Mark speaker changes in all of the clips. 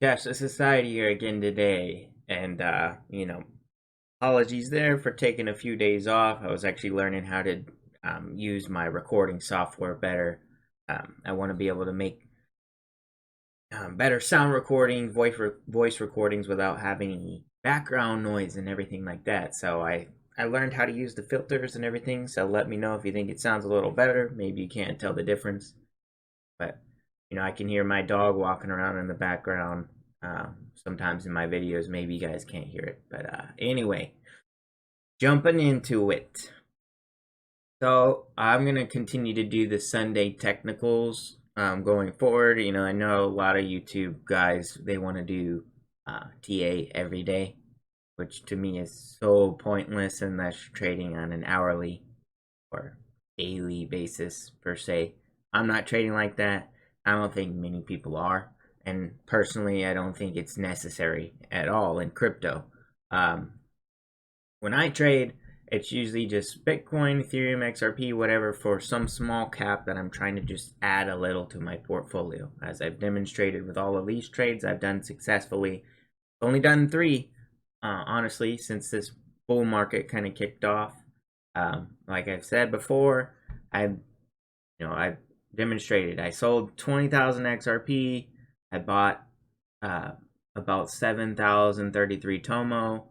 Speaker 1: Cashless Society here again today, and apologies there for taking a few days off. I was actually learning how to use my recording software better. I want to be able to make better sound recording, voice recordings without having any background noise and everything like that. So I learned how to use the filters and everything. So let me know if you think it sounds a little better. Maybe you can't tell the difference, but I can hear my dog walking around in the background. Sometimes in my videos, maybe you guys can't hear it, but anyway, jumping into it. So I'm gonna continue to do the Sunday technicals going forward. I know a lot of YouTube guys, they want to do TA every day, which to me is so pointless unless you're trading on an hourly or daily basis per se. I'm not trading like that. I don't think many people are, and personally, I don't think it's necessary at all in crypto. Um, when I trade, it's usually just Bitcoin, Ethereum, XRP, whatever, for some small cap that I'm trying to just add a little to my portfolio. As I've demonstrated with all of these trades I've done successfully. Only done three, honestly, since this bull market kind of kicked off. Like I've said before, I've demonstrated. I sold 20,000 XRP. I bought about 7,033 Tomo.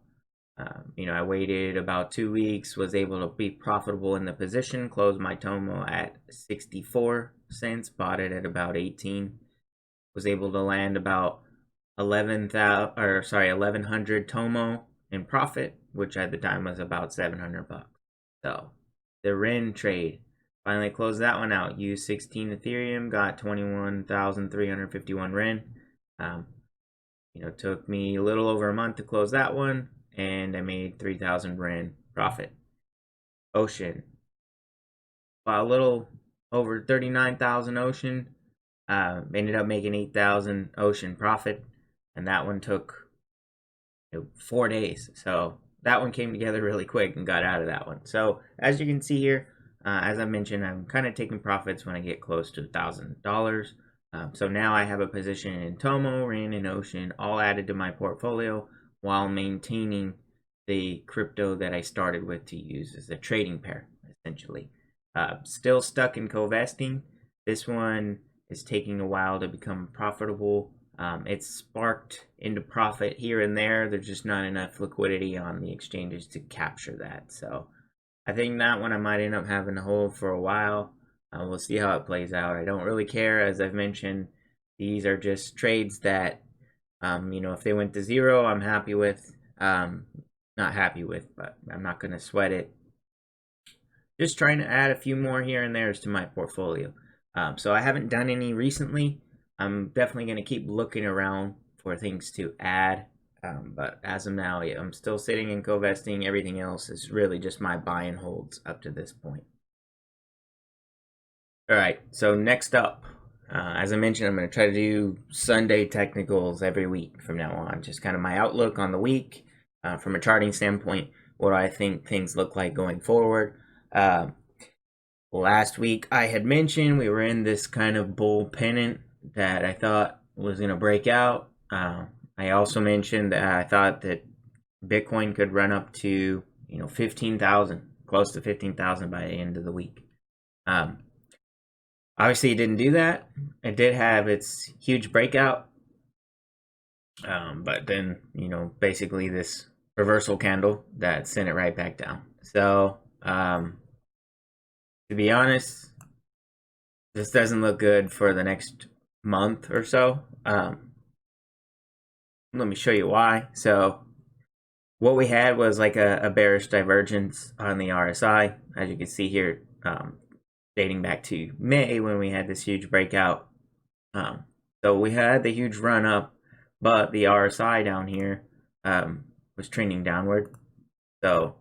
Speaker 1: I waited about 2 weeks, was able to be profitable in the position, closed my Tomo at 64 cents, bought it at about 18, was able to land about 1100 Tomo in profit, which at the time was about 700 bucks. So the REN trade, finally closed that one out. Used 16 Ethereum, got 21,351 REN. Took me a little over a month to close that one, and I made 3,000 REN profit. Ocean, a little over 39,000 Ocean. Ended up making 8,000 Ocean profit, and that one took 4 days. So that one came together really quick and got out of that one. So as you can see here, as I mentioned, I'm kind of taking profits when I get close to $1,000. So now I have a position in Tomo, REN, and Ocean all added to my portfolio while maintaining the crypto that I started with to use as a trading pair, essentially. Still stuck in co-vesting. This one is taking a while to become profitable. It's sparked into profit here and there. There's just not enough liquidity on the exchanges to capture that. So I think that one I might end up having to hold for a while. We'll see how it plays out. I don't really care. As I've mentioned, these are just trades that, if they went to zero, I'm happy with. Not happy with, but I'm not going to sweat it. Just trying to add a few more here and there to my portfolio. So I haven't done any recently. I'm definitely going to keep looking around for things to add. But as of now, yeah, I'm still sitting in co-vesting. Everything else is really just my buy and holds up to this point. All right, so next up, as I mentioned, I'm going to try to do Sunday technicals every week from now on. Just kind of my outlook on the week from a charting standpoint, what I think things look like going forward. Last week, I had mentioned we were in this kind of bull pennant that I thought was going to break out. I also mentioned that I thought that Bitcoin could run up to 15,000, close to 15,000 by the end of the week. Obviously, it didn't do that. It did have its huge breakout, but then basically this reversal candle that sent it right back down. So to be honest, this doesn't look good for the next month or so. Let me show you why. So what we had was like a bearish divergence on the RSI, as you can see here, dating back to May when we had this huge breakout. So we had the huge run up, but the RSI down here was trending downward. So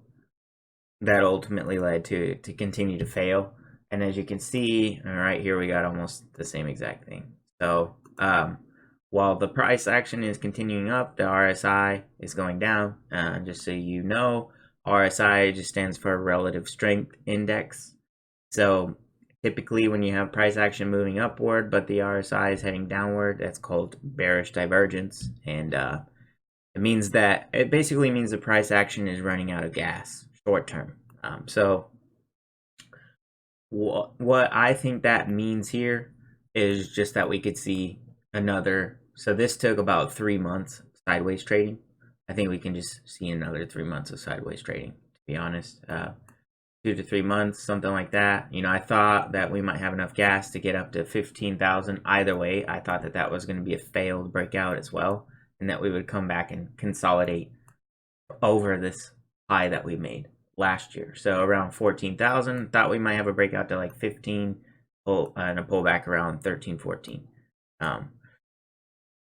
Speaker 1: that ultimately led to continue to fail. And as you can see, right here, we got almost the same exact thing. So while the price action is continuing up, the RSI is going down. Just so you know, RSI just stands for Relative Strength Index. So Typically, when you have price action moving upward, but the RSI is heading downward, that's called bearish divergence. And it basically means the price action is running out of gas short term. So what I think that means here is just that we could see another. So this took about 3 months sideways trading. I think we can just see another 3 months of sideways trading, to be honest. 2 to 3 months, something like that. I thought that we might have enough gas to get up to 15,000. Either way, I thought that that was going to be a failed breakout as well, and that we would come back and consolidate over this high that we made last year. So around 14,000, thought we might have a breakout to like 15, and a pullback around 13, 14.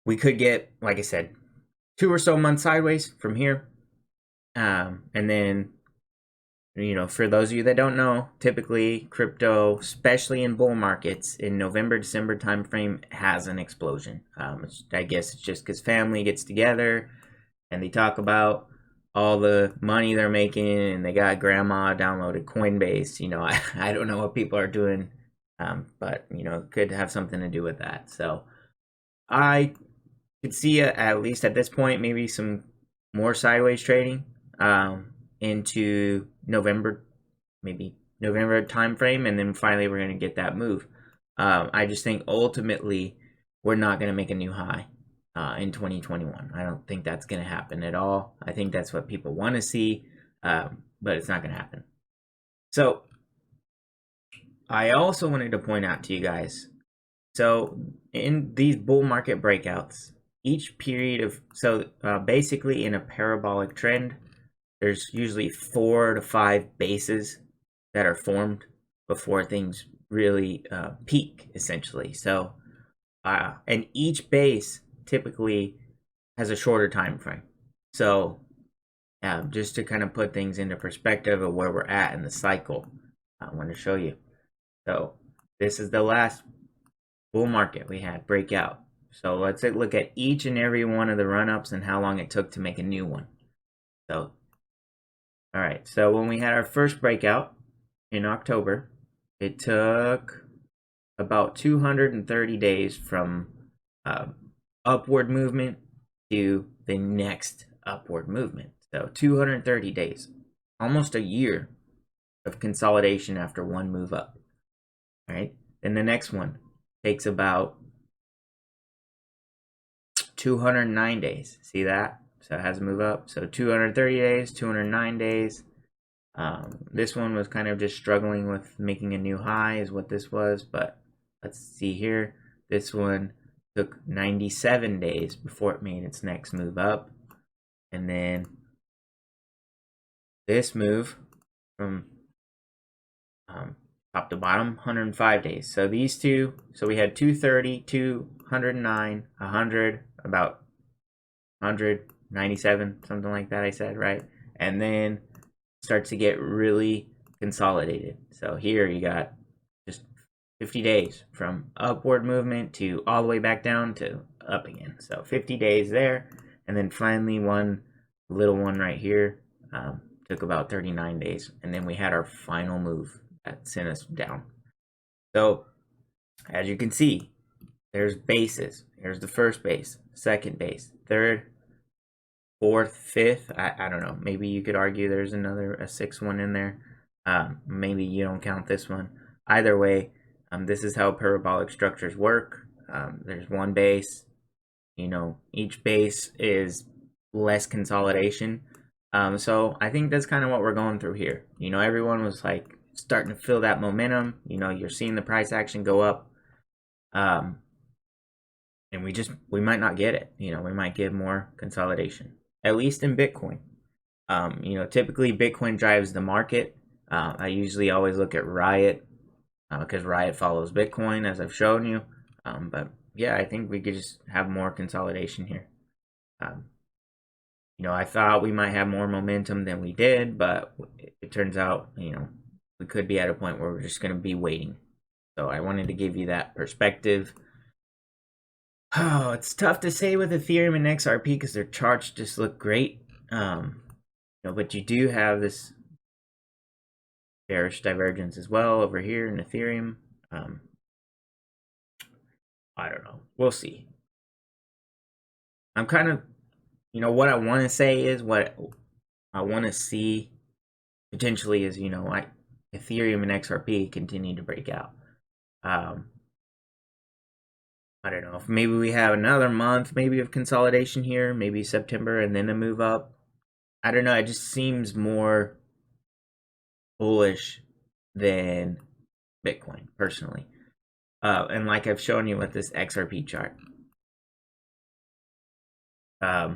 Speaker 1: We could get, like I said, 2 or so months sideways from here. And then, for those of you that don't know, typically crypto, especially in bull markets, in November, December timeframe, has an explosion. I guess it's just because family gets together and they talk about all the money they're making, and they got grandma downloaded Coinbase. I don't know what people are doing, but it could have something to do with that. So I could see at least at this point maybe some more sideways trading into November, maybe November timeframe, and then finally we're going to get that move. I just think ultimately we're not going to make a new high in 2021. I don't think that's going to happen at all. I think that's what people want to see, but it's not going to happen. So I also wanted to point out to you guys, so in these bull market breakouts, each period of, basically in a parabolic trend, there's usually 4 to 5 bases that are formed before things really peak, essentially. So, and each base typically has a shorter time frame. So, just to kind of put things into perspective of where we're at in the cycle, I want to show you. So, this is the last bull market we had breakout. So let's look at each and every one of the run-ups and how long it took to make a new one. So, all right. So when we had our first breakout in October, it took about 230 days from upward movement to the next upward movement. So 230 days, almost a year of consolidation after one move up. All right. Then the next one takes about 209 days. See that? So it has to move up. So 230 days, 209 days. This one was kind of just struggling with making a new high is what this was. But let's see here. This one took 97 days before it made its next move up. And then this move from top to bottom, 105 days. So these two, so we had 230, 209, 100, about 197, something like that I said, right? And then starts to get really consolidated. So here you got just 50 days from upward movement to all the way back down to up again. So 50 days there. And then finally one little one right here took about 39 days. And then we had our final move that sent us down. So as you can see, there's bases. Here's the first base, second base, third, fourth, fifth. I don't know. Maybe you could argue there's a sixth one in there. Maybe you don't count this one. Either way, this is how parabolic structures work. There's one base. Each base is less consolidation. So I think that's kind of what we're going through here. Everyone was like starting to feel that momentum. You're seeing the price action go up. And we might not get it. We might get more consolidation, at least in Bitcoin. Typically Bitcoin drives the market. I usually always look at Riot because Riot follows Bitcoin, as I've shown you. But yeah, I think we could just have more consolidation here. I thought we might have more momentum than we did, but it turns out, we could be at a point where we're just going to be waiting. So I wanted to give you that perspective. Oh, it's tough to say with Ethereum and XRP because their charts just look great. But you do have this bearish divergence as well over here in Ethereum. I don't know. We'll see. I'm kind of, what I want to say is what I want to see potentially is, Ethereum and XRP continue to break out. I don't know if maybe we have another month maybe of consolidation here, maybe September, and then a move up. I don't know. It just seems more bullish than Bitcoin personally. And like I've shown you with this XRP chart, I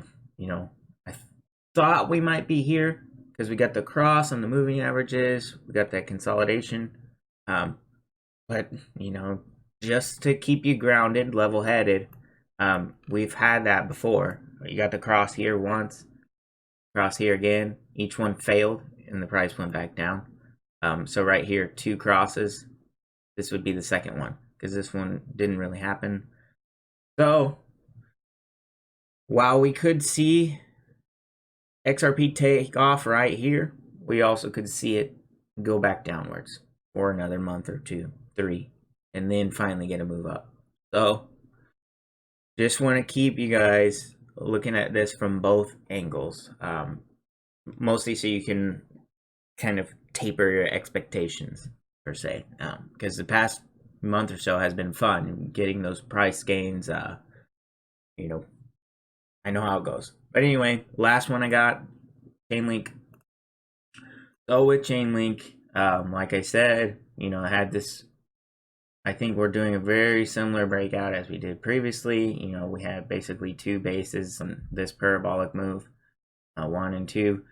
Speaker 1: thought we might be here because we got the cross on the moving averages, we got that consolidation. But just to keep you grounded, level-headed, we've had that before. You got the cross here once, cross here again. Each one failed, and the price went back down. So right here, 2 crosses. This would be the second one, because this one didn't really happen. So, while we could see XRP take off right here, we also could see it go back downwards for another month or 2, 3, and then finally get a move up. So, just want to keep you guys looking at this from both angles, mostly so you can kind of taper your expectations, per se, because the past month or so has been fun getting those price gains. I know how it goes. But anyway, last one I got, Chainlink. So with Chainlink, like I said, I had this, I think we're doing a very similar breakout as we did previously. We had basically 2 bases on this parabolic move, 1 and 2.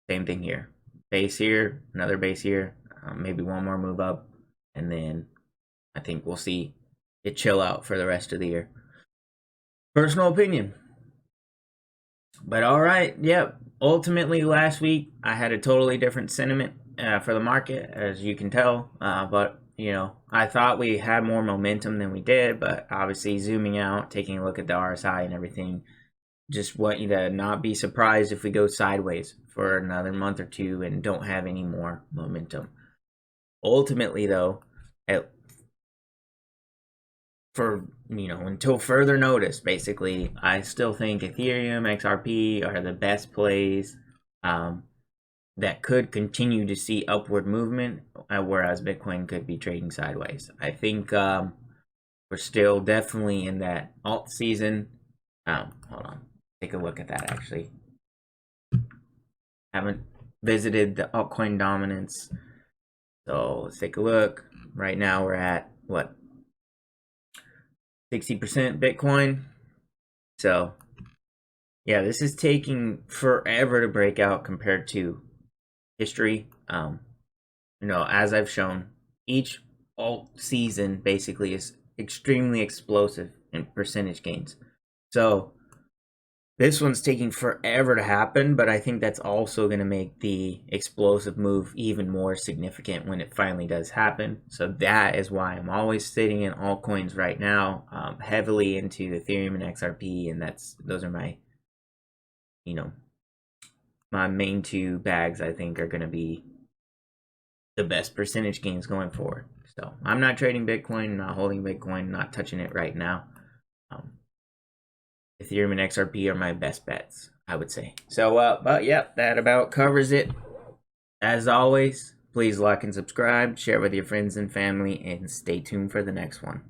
Speaker 1: Same thing here. Base here, another base here, maybe one more move up, and then I think we'll see it chill out for the rest of the year. Personal opinion. But all right, ultimately last week I had a totally different sentiment for the market, as you can tell. But I thought we had more momentum than we did, but obviously zooming out, taking a look at the RSI and everything, just want you to not be surprised if we go sideways for another month or 2 and don't have any more momentum. Ultimately though, until further notice, basically, I still think Ethereum, XRP are the best plays that could continue to see upward movement, whereas Bitcoin could be trading sideways. I think we're still definitely in that alt season. Hold on, take a look at that actually. Haven't visited the altcoin dominance, so let's take a look. Right now we're at what? 60% Bitcoin. So yeah, this is taking forever to break out compared to history. As I've shown, each alt season basically is extremely explosive in percentage gains. So this one's taking forever to happen, but I think that's also going to make the explosive move even more significant when it finally does happen. So that is why I'm always sitting in altcoins right now, heavily into Ethereum and XRP, and those are my, my main 2 bags. I think are going to be the best percentage gains going forward. So I'm not trading Bitcoin, not holding Bitcoin, not touching it right now. Ethereum and XRP are my best bets, I would say. So, but yeah, that about covers it. As always, please like and subscribe, share with your friends and family, and stay tuned for the next one.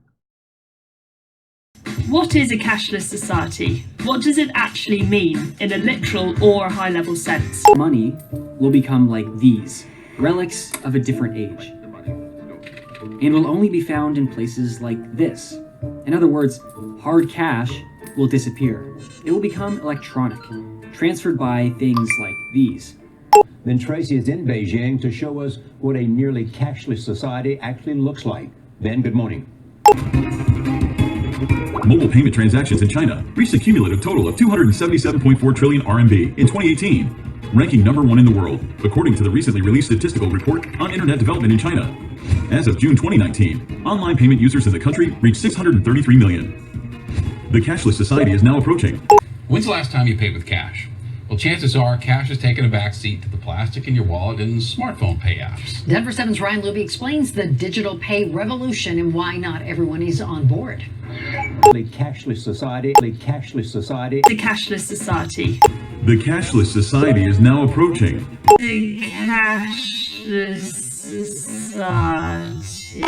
Speaker 2: What is a cashless society? What does it actually mean in a literal or high-level sense?
Speaker 3: Money will become like these, relics of a different age, and will only be found in places like this. In other words, hard cash will disappear. It will become electronic, transferred by things like these.
Speaker 4: Then Tracy is in Beijing to show us what a nearly cashless society actually looks like. Ben, good morning.
Speaker 5: Mobile payment transactions in China reached a cumulative total of 277.4 trillion RMB in 2018, ranking #1 in the world, according to the recently released statistical report on internet development in China. As of June 2019, online payment users in the country reached 633 million. The cashless society is now approaching.
Speaker 6: When's the last time you paid with cash? Well, chances are cash is taking a backseat to the plastic in your wallet and smartphone pay apps.
Speaker 7: Denver 7's Ryan Luby explains the digital pay revolution and why not everyone is on board.
Speaker 4: The Cashless Society, the Cashless Society.
Speaker 2: The Cashless Society.
Speaker 5: The Cashless Society is now approaching.
Speaker 2: The Cashless Society.